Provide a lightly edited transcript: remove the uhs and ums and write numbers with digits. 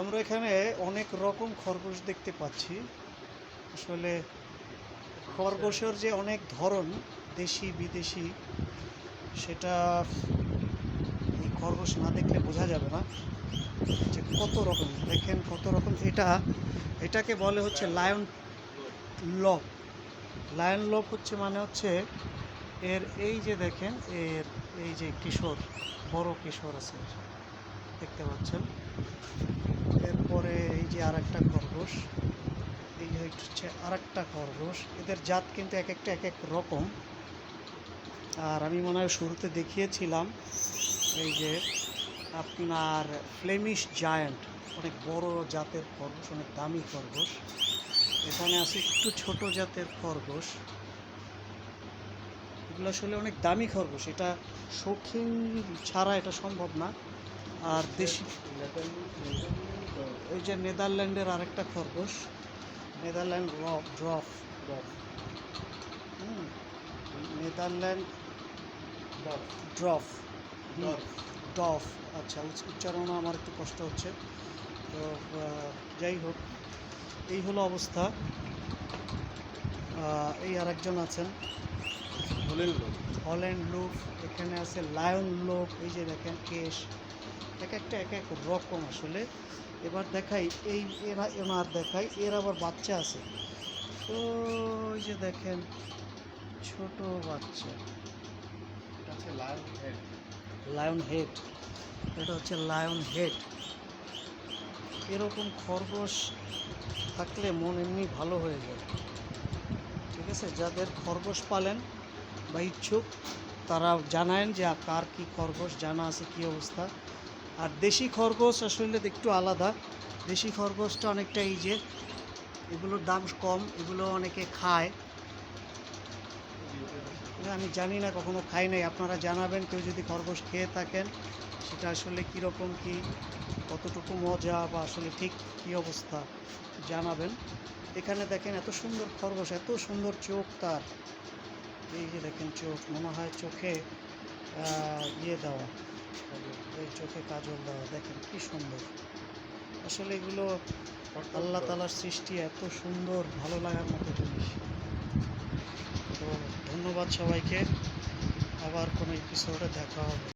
আমরা এখানে অনেক রকম খরগোশ দেখতে পাচ্ছি। আসলে খরগোশের যে অনেক ধরন, দেশি বিদেশি, সেটা এই খরগোশ না দেখলে বোঝা যাবে না যে কত রকম। দেখেন কত রকম। এটাকে বলে হচ্ছে লায়ন লব। লায়ন লব হচ্ছে মানে হচ্ছে এর এই যে দেখেন, এর এই যে কিশোর, বড় কিশোর আছে দেখতে পাচ্ছেন। এরপরে এই যে আর একটা খরগোশ, এই হচ্ছে আর একটা খরগোশ। এদের জাত কিন্তু এক একটা এক এক রকম। আর আমি মনে হয় শুরুতে দেখিয়েছিলাম এই যে আপনার ফ্লেমিশ জায়ান্ট, অনেক বড় জাতের খরগোশ, অনেক দামি খরগোশ। এখানে আছে একটু ছোট জাতের খরগোশ। এগুলো আসলে অনেক দামি খরগোশ, এটা শৌখিন ছাড়া এটা সম্ভব না। আর দেশি এই যে নেদারল্যান্ডের আরেকটা খরগোশ, নেদারল্যান্ড ড্রফ। নেদারল্যান্ড ড্রফ ডফ। আচ্ছা, উচ্চারণ আমার একটু কষ্ট হচ্ছে। তো যাই হোক, এই হলো অবস্থা। এই আরেকজন আছেন হল্যান্ড লুপ। এখানে আছে লায়ন লোপ। এই যে দেখেন কেশ, এক একটা এক এক রকম আসলে। এবার দেখাই এই এনার দেখাই, এর আবার বাচ্চা আছে। তো ওই যে দেখেন ছোট বাচ্চা, লায়ন হেড। এটা হচ্ছে লায়ন হেড। এরকম খরগোশ থাকলে মন এমনি ভালো হয়ে যায়। ঠিক আছে, যাদের খরগোশ পালেন বা ইচ্ছুক তারা জানায়েন যে কার কী খরগোশ জানা আছে, কী অবস্থা। আর দেশি খরগোশ আসলে একটু আলাদা। দেশি খরগোশটা অনেকটা এই যে, এগুলোর দাম কম, এগুলো অনেকে খায়। আমি জানি না, কখনো খাই নাই। আপনারা জানাবেন, কেউ যদি খরগোশ খেয়ে থাকেন, সেটা আসলে কীরকম কী, কতটুকু মজা বা আসলে ঠিক কী অবস্থা জানাবেন। এখানে দেখেন এত সুন্দর খরগোশ, এত সুন্দর চোখ তার। এই যে দেখেন চোখ, মনে হয় চোখে ইয়ে দেওয়া, এই চোখে কাজল দেওয়া। দেখেন কি সুন্দর। আসলে এগুলো আল্লাহ তাআলার সৃষ্টি, এত সুন্দর, ভালো লাগার মতো জিনিস। তো ধন্যবাদ সবাইকে। আবার কোনো এপিসোডে দেখা হবে।